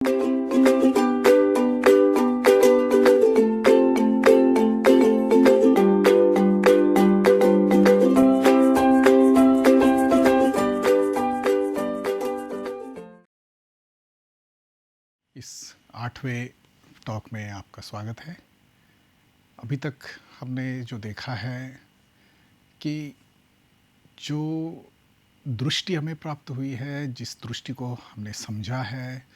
इस 8वें टॉक में आपका स्वागत है। अभी तक हमने जो देखा है कि जो दृष्टि हमें प्राप्त हुई है, जिस दृष्टि को हमने समझा है,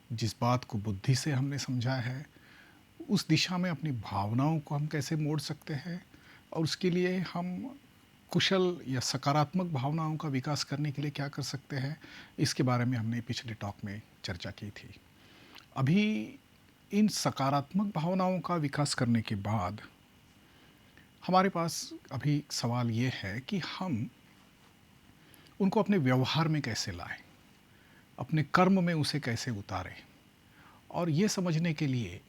जिस बात को बुद्धि से हमने समझा है, उस दिशा में अपनी भावनाओं को हम कैसे मोड़ सकते हैं और उसके लिए हम कुशल या सकारात्मक भावनाओं का विकास करने के लिए क्या कर सकते हैं, इसके बारे में हमने पिछले टॉक में चर्चा की थी। अभी इन सकारात्मक भावनाओं का विकास करने के बाद हमारे पास अभी सवाल ये है कि हम उनको अपने व्यवहार में कैसे लाएं, अपने कर्म में उसे कैसे उतारें। और ये समझने के लिए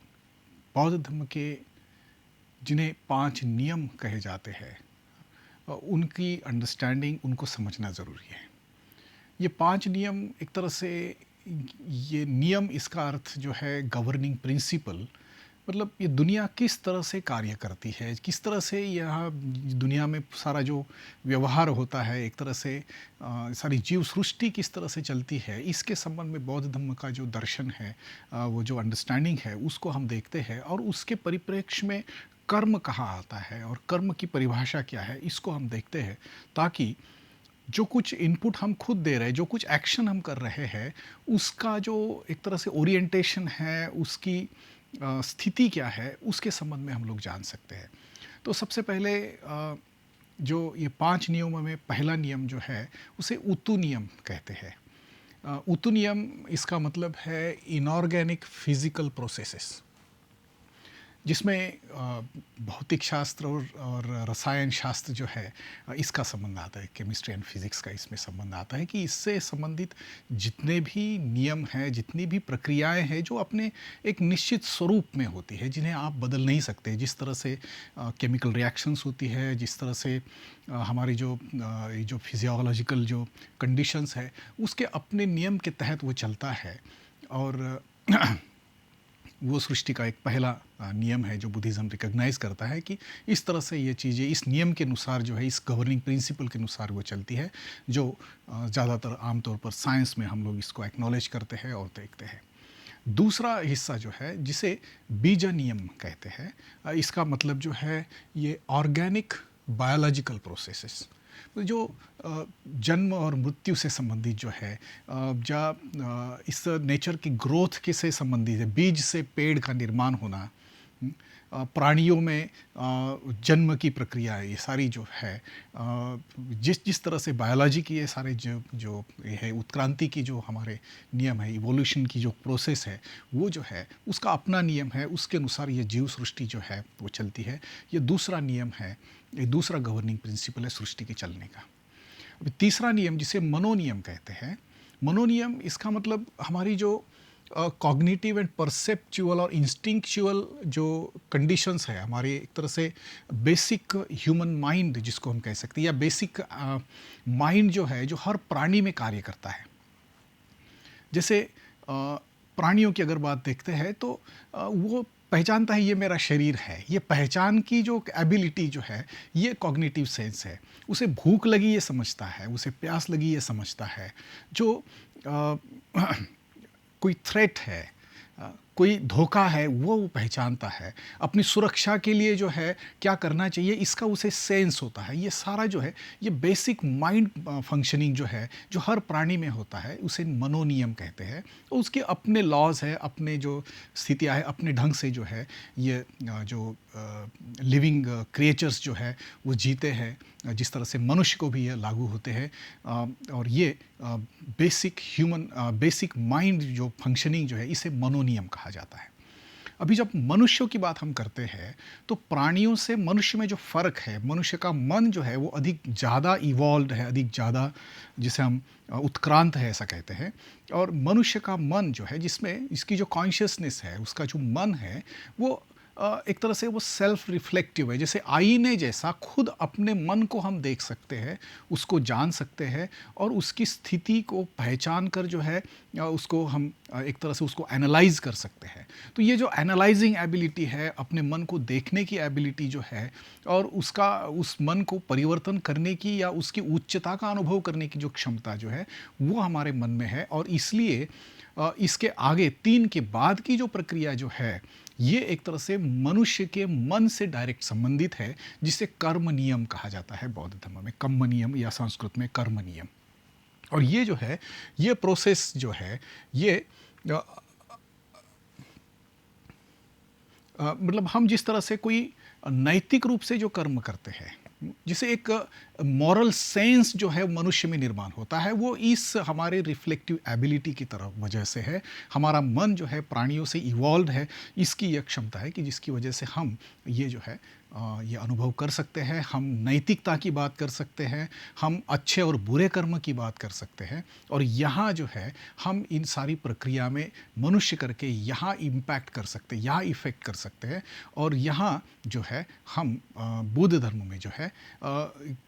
बौद्ध धर्म के जिन्हें 5 नियम कहे जाते हैं, उनकी अंडरस्टैंडिंग, उनको समझना ज़रूरी है। ये 5 नियम एक तरह से, ये नियम इसका अर्थ जो है गवर्निंग प्रिंसिपल, मतलब ये दुनिया किस तरह से कार्य करती है, किस तरह से यह दुनिया में सारा जो व्यवहार होता है, एक तरह से सारी जीव सृष्टि किस तरह से चलती है, इसके संबंध में बौद्ध धर्म का जो दर्शन है, वो जो अंडरस्टैंडिंग है, उसको हम देखते हैं। और उसके परिप्रेक्ष्य में कर्म कहाँ आता है और कर्म की परिभाषा क्या है, इसको हम देखते हैं, ताकि जो कुछ इनपुट हम खुद दे रहे हैं, जो कुछ एक्शन हम कर रहे हैं, उसका जो एक तरह से ओरिएंटेशन है, उसकी स्थिति क्या है, उसके संबंध में हम लोग जान सकते हैं। तो सबसे पहले जो ये 5 नियमों में पहला नियम जो है, उसे उतु नियम कहते हैं। उतु नियम इसका मतलब है इनऑर्गेनिक फिजिकल प्रोसेसेस, जिसमें भौतिक शास्त्र और रसायन शास्त्र जो है, इसका संबंध आता है। केमिस्ट्री एंड फिज़िक्स का इसमें संबंध आता है कि इससे संबंधित जितने भी नियम हैं, जितनी भी प्रक्रियाएं हैं, जो अपने एक निश्चित स्वरूप में होती है, जिन्हें आप बदल नहीं सकते। जिस तरह से केमिकल रिएक्शंस होती है, जिस तरह से हमारी जो फिजियोलॉजिकल जो कंडीशंस है, उसके अपने नियम के तहत वो चलता है। और वो सृष्टि का एक पहला नियम है जो बुद्धिज़्म रिकॉग्नाइज़ करता है कि इस तरह से ये चीज़ें इस नियम के अनुसार जो है, इस गवर्निंग प्रिंसिपल के अनुसार वो चलती है, जो ज़्यादातर आमतौर पर साइंस में हम लोग इसको एक्नॉलेज करते हैं और देखते हैं। दूसरा हिस्सा जो है, जिसे बीज नियम कहते हैं, इसका मतलब जो है ये ऑर्गेनिक बायोलॉजिकल प्रोसेसेस, जो जन्म और मृत्यु से संबंधित जो है, इस नेचर की ग्रोथ के से संबंधित है। बीज से पेड़ का निर्माण होना, प्राणियों में जन्म की प्रक्रिया, ये सारी जो है, जिस तरह से बायोलॉजी की ये सारे जो ये है उत्क्रांति की जो हमारे नियम है, इवोल्यूशन की जो प्रोसेस है, वो जो है उसका अपना नियम है, उसके अनुसार ये जीव सृष्टि जो है वो चलती है। ये दूसरा नियम है, ये दूसरा गवर्निंग प्रिंसिपल है सृष्टि के चलने का। अभी तीसरा नियम, जिसे मनोनियम कहते हैं, मनोनियम इसका मतलब हमारी जो कॉग्निटिव एंड परसेप्चुअल और इंस्टिंक्चुअल जो कंडीशंस है, हमारे एक तरह से बेसिक ह्यूमन माइंड जिसको हम कह सकते हैं, या बेसिक माइंड जो है, जो हर प्राणी में कार्य करता है। जैसे प्राणियों की अगर बात देखते हैं तो वो पहचानता है ये मेरा शरीर है। ये पहचान की जो एबिलिटी जो है, ये कॉग्निटिव सेंस है। उसे भूख लगी ये समझता है, उसे प्यास लगी ये समझता है। जो कोई थ्रेट है, कोई धोखा है, वो पहचानता है। अपनी सुरक्षा के लिए जो है क्या करना चाहिए, इसका उसे सेंस होता है। ये सारा जो है, ये बेसिक माइंड फंक्शनिंग जो है, जो हर प्राणी में होता है, उसे मनोनियम कहते हैं। तो उसके अपने लॉज है, अपने जो स्थितियाँ है, अपने ढंग से जो है ये जो लिविंग क्रिएचर्स जो है वो जीते हैं, जिस तरह से मनुष्य को भी ये लागू होते हैं। और ये बेसिक ह्यूमन बेसिक माइंड जो फंक्शनिंग जो है, इसे मनोनियम कहा जाता है। अभी जब मनुष्यों की बात हम करते हैं, तो प्राणियों से मनुष्य में जो फ़र्क है, मनुष्य का मन जो है वो अधिक ज़्यादा इवॉल्व्ड है, अधिक ज़्यादा, जिसे हम उत्क्रांत है ऐसा कहते हैं। और मनुष्य का मन जो है, जिसमें इसकी जो कॉन्शियसनेस है, उसका जो मन है, वो एक तरह से वो सेल्फ रिफ्लेक्टिव है, जैसे आईने जैसा खुद अपने मन को हम देख सकते हैं, उसको जान सकते हैं और उसकी स्थिति को पहचान कर जो है उसको हम एक तरह से उसको एनालाइज कर सकते हैं। तो ये जो एनालाइजिंग एबिलिटी है, अपने मन को देखने की एबिलिटी जो है और उसका उस मन को परिवर्तन करने की या उसकी उच्चता का अनुभव करने की जो क्षमता जो है वो हमारे मन में है। और इसलिए इसके आगे 3 के बाद की जो प्रक्रिया जो है ये एक तरह से मनुष्य के मन से डायरेक्ट संबंधित है, जिसे कर्म नियम कहा जाता है बौद्ध धर्म में, कम्म नियम या संस्कृत में कर्म नियम। और ये जो है ये प्रोसेस जो है ये अ, मतलब हम जिस तरह से कोई नैतिक रूप से जो कर्म करते हैं, जिसे एक मॉरल सेंस जो है मनुष्य में निर्माण होता है, वो इस हमारे रिफ्लेक्टिव एबिलिटी की तरफ वजह से है। हमारा मन जो है प्राणियों से इवॉल्व है, इसकी यह क्षमता है कि जिसकी वजह से हम ये जो है ये अनुभव कर सकते हैं, हम नैतिकता की बात कर सकते हैं, हम अच्छे और बुरे कर्म की बात कर सकते हैं। और यहाँ जो है हम इन सारी प्रक्रिया में मनुष्य करके यहाँ इम्पैक्ट कर सकते हैं, यहाँ इफ़ेक्ट कर सकते हैं। और यहाँ जो है हम बुद्ध धर्म में जो है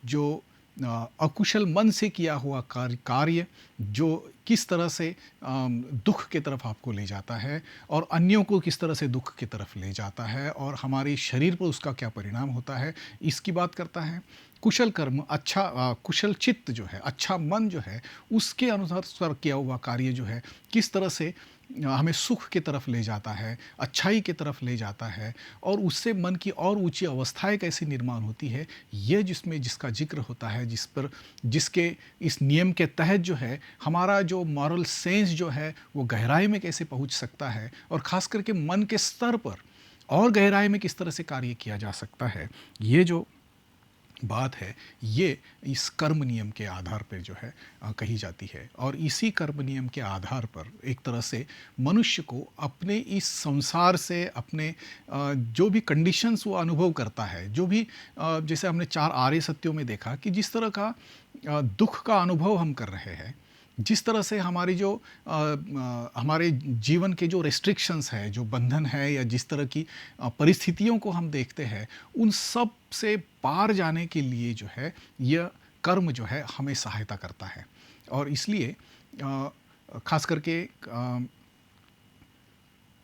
जो अकुशल मन से किया हुआ कार्य जो किस तरह से दुख की तरफ आपको ले जाता है और अन्यों को किस तरह से दुख की तरफ ले जाता है और हमारे शरीर पर उसका क्या परिणाम होता है, इसकी बात करता है। कुशल कर्म, अच्छा कुशल चित्त जो है, अच्छा मन जो है, उसके अनुसार किया हुआ कार्य जो है किस तरह से हमें सुख की तरफ ले जाता है, अच्छाई की तरफ ले जाता है और उससे मन की और ऊंची अवस्थाएं कैसे निर्माण होती है, ये जिसमें जिसका जिक्र होता है, जिस पर जिसके इस नियम के तहत जो है हमारा जो मॉरल सेंस जो है वो गहराई में कैसे पहुंच सकता है और ख़ास करके मन के स्तर पर और गहराई में किस तरह से कार्य किया जा सकता है, ये जो बात है ये इस कर्म नियम के आधार पर जो है कही जाती है। और इसी कर्म नियम के आधार पर एक तरह से मनुष्य को अपने इस संसार से अपने जो भी कंडीशंस वो अनुभव करता है, जो भी जैसे हमने 4 आर्य सत्यों में देखा कि जिस तरह का दुख का अनुभव हम कर रहे हैं, जिस तरह से हमारी जो हमारे जीवन के जो रेस्ट्रिक्शंस है, जो बंधन है या जिस तरह की परिस्थितियों को हम देखते हैं, उन सब से पार जाने के लिए जो है यह कर्म जो है हमें सहायता करता है। और इसलिए खास करके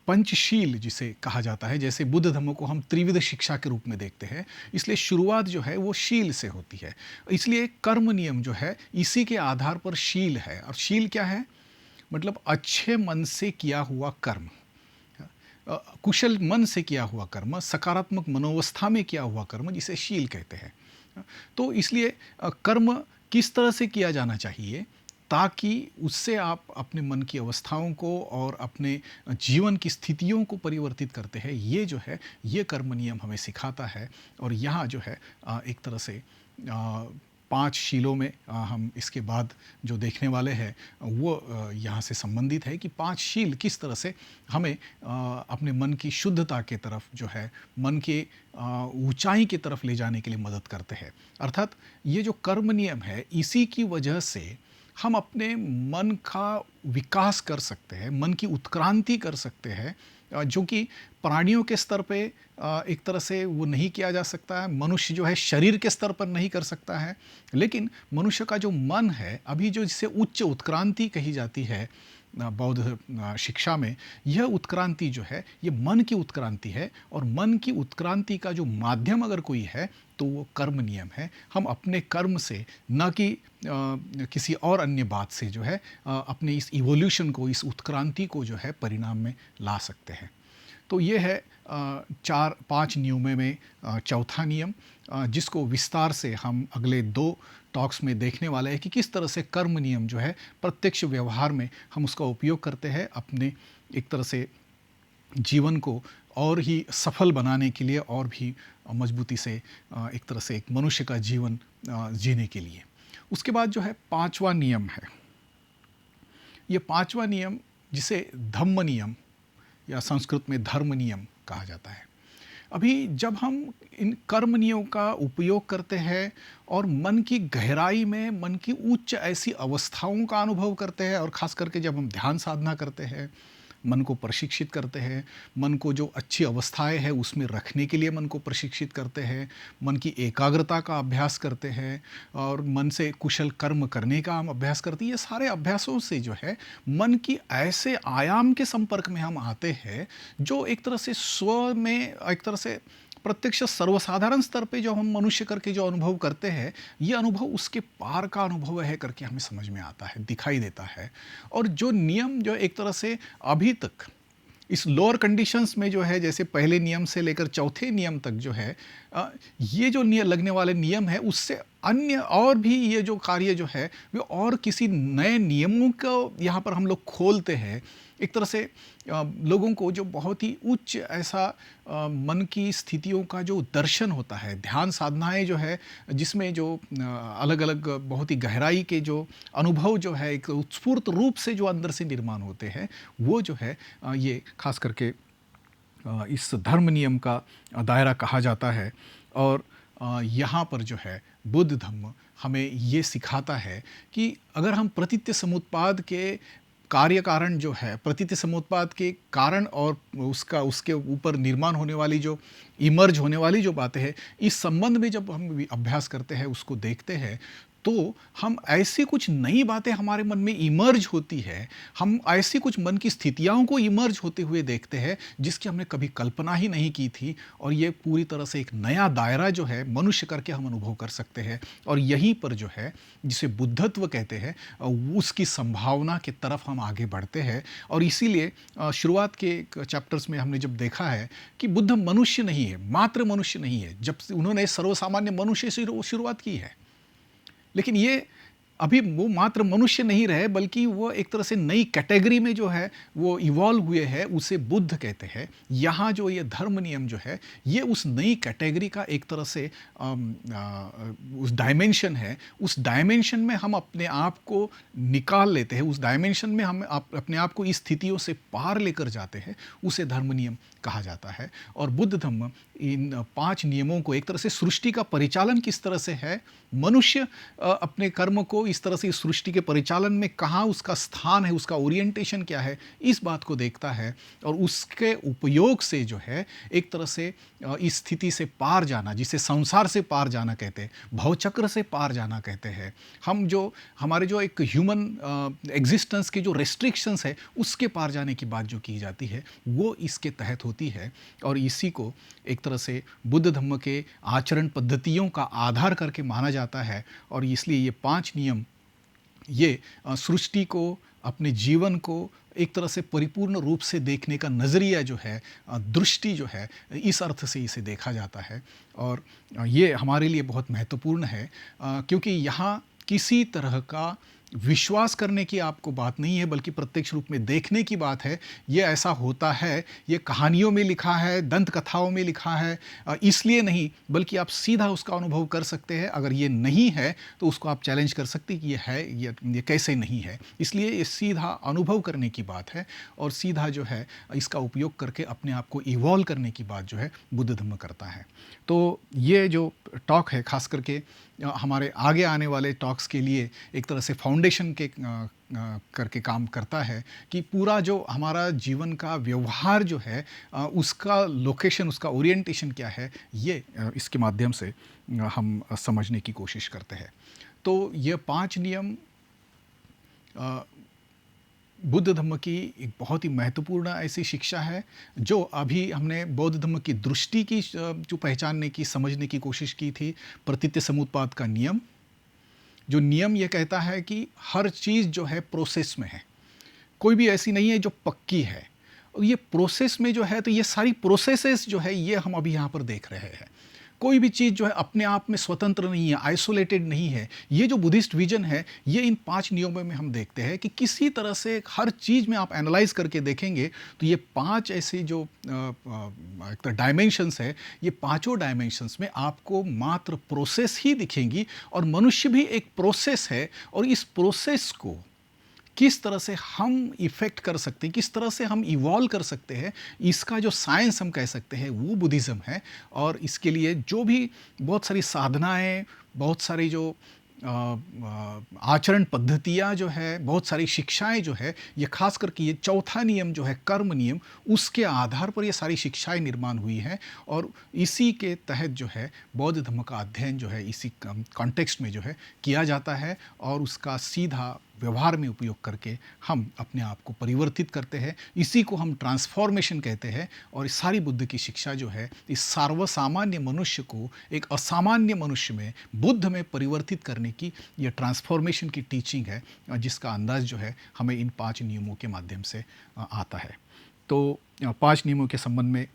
पंचशील जिसे कहा जाता है, जैसे बुद्ध धर्म को हम त्रिविध शिक्षा के रूप में देखते हैं, इसलिए शुरुआत जो है वो शील से होती है। इसलिए कर्म नियम जो है इसी के आधार पर शील है। और शील क्या है? मतलब अच्छे मन से किया हुआ कर्म, कुशल मन से किया हुआ कर्म, सकारात्मक मनोवस्था में किया हुआ कर्म, जिसे शील कहते हैं। तो इसलिए कर्म किस तरह से किया जाना चाहिए ताकि उससे आप अपने मन की अवस्थाओं को और अपने जीवन की स्थितियों को परिवर्तित करते हैं, ये जो है ये कर्म नियम हमें सिखाता है। और यहाँ जो है एक तरह से 5 शीलों में हम इसके बाद जो देखने वाले हैं वो यहाँ से संबंधित है कि 5 शील किस तरह से हमें अपने मन की शुद्धता के तरफ जो है, मन के ऊंचाई की तरफ ले जाने के लिए मदद करते हैं। अर्थात ये जो कर्म नियम है इसी की वजह से हम अपने मन का विकास कर सकते हैं, मन की उत्क्रांति कर सकते हैं, जो कि प्राणियों के स्तर पे एक तरह से वो नहीं किया जा सकता है। मनुष्य जो है शरीर के स्तर पर नहीं कर सकता है, लेकिन मनुष्य का जो मन है अभी जो जिसे उच्च उत्क्रांति कही जाती है बौद्ध शिक्षा में, यह उत्क्रांति जो है ये मन की उत्क्रांति है। और मन की उत्क्रांति का जो माध्यम अगर कोई है तो वो कर्म नियम है। हम अपने कर्म से, न कि किसी और अन्य बात से जो है अपने इस इवोल्यूशन को, इस उत्क्रांति को जो है परिणाम में ला सकते हैं। तो ये है 4-5 नियमों में चौथा नियम, जिसको विस्तार से हम अगले 2 टॉक्स में देखने वाले हैं कि किस तरह से कर्म नियम जो है प्रत्यक्ष व्यवहार में हम उसका उपयोग करते हैं अपने एक तरह से जीवन को और ही सफल बनाने के लिए और भी मजबूती से एक तरह से एक मनुष्य का जीवन जीने के लिए। उसके बाद जो है 5वां नियम है। ये 5वां नियम जिसे धम्म नियम या संस्कृत में धर्म नियम कहा जाता है। अभी जब हम इन कर्म नियमों का उपयोग करते हैं और मन की गहराई में, मन की उच्च ऐसी अवस्थाओं का अनुभव करते हैं, और ख़ास करके जब हम ध्यान साधना करते हैं मन को प्रशिक्षित करते हैं, मन को जो अच्छी अवस्थाएँ हैं उसमें रखने के लिए मन को प्रशिक्षित करते हैं, मन की एकाग्रता का अभ्यास करते हैं और मन से कुशल कर्म करने का हम अभ्यास करते हैं। ये सारे अभ्यासों से जो है मन की ऐसे आयाम के संपर्क में हम आते हैं जो एक तरह से स्व में एक तरह से प्रत्यक्ष सर्वसाधारण स्तर पे जो हम मनुष्य करके जो अनुभव करते हैं, ये अनुभव उसके पार का अनुभव है करके हमें समझ में आता है, दिखाई देता है। और जो नियम जो एक तरह से अभी तक इस लोअर कंडीशंस में जो है, जैसे पहले नियम से लेकर चौथे नियम तक जो है ये जो लगने वाले नियम है उससे अन्य और भी ये जो कार्य जो है वे और किसी नए नियमों को यहाँ पर हम लोग खोलते हैं। एक तरह से लोगों को जो बहुत ही उच्च ऐसा मन की स्थितियों का जो दर्शन होता है, ध्यान साधनाएं जो है जिसमें जो अलग अलग बहुत ही गहराई के जो अनुभव जो है एक उत्स्फूर्त रूप से जो अंदर से निर्माण होते हैं, वो जो है ये खास करके इस धर्म नियम का दायरा कहा जाता है। और यहाँ पर जो है बुद्ध धम्म हमें ये सिखाता है कि अगर हम प्रतीत्य समुत्पाद के कार्य कारण जो है, प्रतीत्य समुत्पाद के कारण और उसके ऊपर निर्माण होने वाली जो इमर्ज होने वाली जो बातें हैं, इस संबंध में जब हम अभ्यास करते हैं, उसको देखते हैं, तो हम ऐसी कुछ नई बातें हमारे मन में इमर्ज होती है, हम ऐसी कुछ मन की स्थितियों को इमर्ज होते हुए देखते हैं जिसकी हमने कभी कल्पना ही नहीं की थी। और ये पूरी तरह से एक नया दायरा जो है मनुष्य करके हम अनुभव कर सकते हैं। और यहीं पर जो है जिसे बुद्धत्व कहते हैं उसकी संभावना की तरफ हम आगे बढ़ते हैं। और इसीलिए शुरुआत के चैप्टर्स में हमने जब देखा है कि बुद्ध मनुष्य नहीं है, मात्र मनुष्य नहीं है। जब उन्होंने सर्वसामान्य मनुष्य से शुरुआत की है, लेकिन ये अभी वो मात्र मनुष्य नहीं रहे, बल्कि वो एक तरह से नई कैटेगरी में जो है वो इवॉल्व हुए हैं, उसे बुद्ध कहते हैं। यहाँ जो ये धर्म नियम जो है ये उस नई कैटेगरी का एक तरह से उस डायमेंशन है। उस डायमेंशन में हम अपने आप को निकाल लेते हैं, उस डायमेंशन में हम अपने आप को इस स्थितियों से पार लेकर जाते हैं, उसे धर्म नियम कहा जाता है। और बुद्ध धम्म इन 5 नियमों को एक तरह से सृष्टि का परिचालन किस तरह से है, मनुष्य अपने कर्म को इस तरह से इस सृष्टि के परिचालन में कहाँ उसका स्थान है, उसका ओरिएंटेशन क्या है, इस बात को देखता है। और उसके उपयोग से जो है एक तरह से इस स्थिति से पार जाना, जिसे संसार से पार जाना कहते हैं, भवचक्र से पार जाना कहते हैं। हम जो हमारे जो एक ह्यूमन एग्जिस्टेंस के जो रेस्ट्रिक्शंस है उसके पार जाने की बात जो की जाती है वो इसके तहत होती है। और इसी को एक तरह से बुद्ध धम्म के आचरण पद्धतियों का आधार करके माना जाता है। और इसलिए ये 5 नियम ये सृष्टि को, अपने जीवन को एक तरह से परिपूर्ण रूप से देखने का नज़रिया जो है, दृष्टि जो है, इस अर्थ से इसे देखा जाता है। और ये हमारे लिए बहुत महत्वपूर्ण है क्योंकि यहाँ किसी तरह का विश्वास करने की आपको बात नहीं है, बल्कि प्रत्यक्ष रूप में देखने की बात है। ये ऐसा होता है, ये कहानियों में लिखा है, दंत कथाओं में लिखा है, इसलिए नहीं, बल्कि आप सीधा उसका अनुभव कर सकते हैं। अगर ये नहीं है तो उसको आप चैलेंज कर सकते हैं कि ये है, ये कैसे नहीं है। इसलिए ये सीधा अनुभव करने की बात है और सीधा जो है इसका उपयोग करके अपने आप को इवॉल्व करने की बात जो है बुद्ध धम्म करता है। तो ये जो टॉक है खास करके हमारे आगे आने वाले टॉक्स के लिए एक तरह से फाउंडेशन के करके काम करता है कि पूरा जो हमारा जीवन का व्यवहार जो है उसका लोकेशन, उसका ओरिएंटेशन क्या है, ये इसके माध्यम से हम समझने की कोशिश करते हैं। तो ये 5 नियम बुद्ध धम्म की एक बहुत ही महत्वपूर्ण ऐसी शिक्षा है जो अभी हमने बौद्ध धम्म की दृष्टि की जो पहचानने की, समझने की कोशिश की थी। प्रतीत्य समुत्पाद का नियम, जो नियम ये कहता है कि हर चीज़ जो है प्रोसेस में है, कोई भी ऐसी नहीं है जो पक्की है। और ये प्रोसेस में जो है, तो ये सारी प्रोसेसेस जो है ये हम अभी यहाँ पर देख रहे हैं। कोई भी चीज़ जो है अपने आप में स्वतंत्र नहीं है, आइसोलेटेड नहीं है। ये जो बुद्धिस्ट विजन है ये इन 5 नियमों में हम देखते हैं कि किसी तरह से हर चीज़ में आप एनालाइज करके देखेंगे तो ये 5 ऐसे जो डायमेंशंस है, ये पांचों डायमेंशंस में आपको मात्र प्रोसेस ही दिखेंगी। और मनुष्य भी एक प्रोसेस है और इस प्रोसेस को किस तरह से हम इफ़ेक्ट कर सकते हैं, किस तरह से हम इवॉल्व कर सकते हैं, इसका जो साइंस हम कह सकते हैं वो बुद्धिज़्म है। और इसके लिए जो भी बहुत सारी साधनाएं, बहुत सारी जो आचरण पद्धतियाँ जो है, बहुत सारी शिक्षाएँ जो है, ये ख़ास करके ये चौथा नियम जो है कर्म नियम, उसके आधार पर ये सारी शिक्षाएँ निर्माण हुई हैं और इसी के तहत जो है बौद्ध धर्म का अध्ययन जो है इसी कॉन्टेक्स्ट में जो है किया जाता है और उसका सीधा व्यवहार में उपयोग करके हम अपने आप को परिवर्तित करते हैं। इसी को हम ट्रांसफॉर्मेशन कहते हैं और इस सारी बुद्ध की शिक्षा जो है इस सर्वसामान्य मनुष्य को एक असामान्य मनुष्य में, बुद्ध में परिवर्तित करने की ये ट्रांसफॉर्मेशन की टीचिंग है, जिसका अंदाज़ जो है हमें इन 5 नियमों के माध्यम से आता है। तो 5 नियमों के संबंध में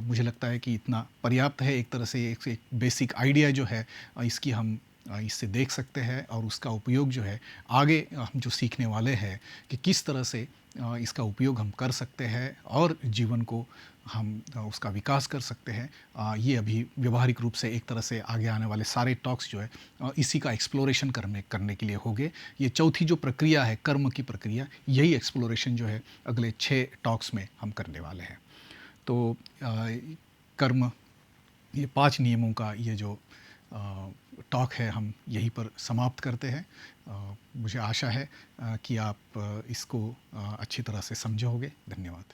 मुझे लगता है कि इतना पर्याप्त है। एक तरह से एक बेसिक आइडिया जो है इसकी हम इससे देख सकते हैं और उसका उपयोग जो है आगे हम जो सीखने वाले हैं कि किस तरह से इसका उपयोग हम कर सकते हैं और जीवन को हम उसका विकास कर सकते हैं। ये अभी व्यवहारिक रूप से एक तरह से आगे आने वाले सारे टॉक्स जो है इसी का एक्सप्लोरेशन करने के लिए होंगे। ये चौथी जो प्रक्रिया है कर्म की प्रक्रिया, यही एक्सप्लोरेशन जो है अगले 6 टॉक्स में हम करने वाले हैं। तो कर्म, ये 5 नियमों का ये जो टॉक है हम यहीं पर समाप्त करते हैं। मुझे आशा है कि आप इसको अच्छी तरह से समझोगे। धन्यवाद।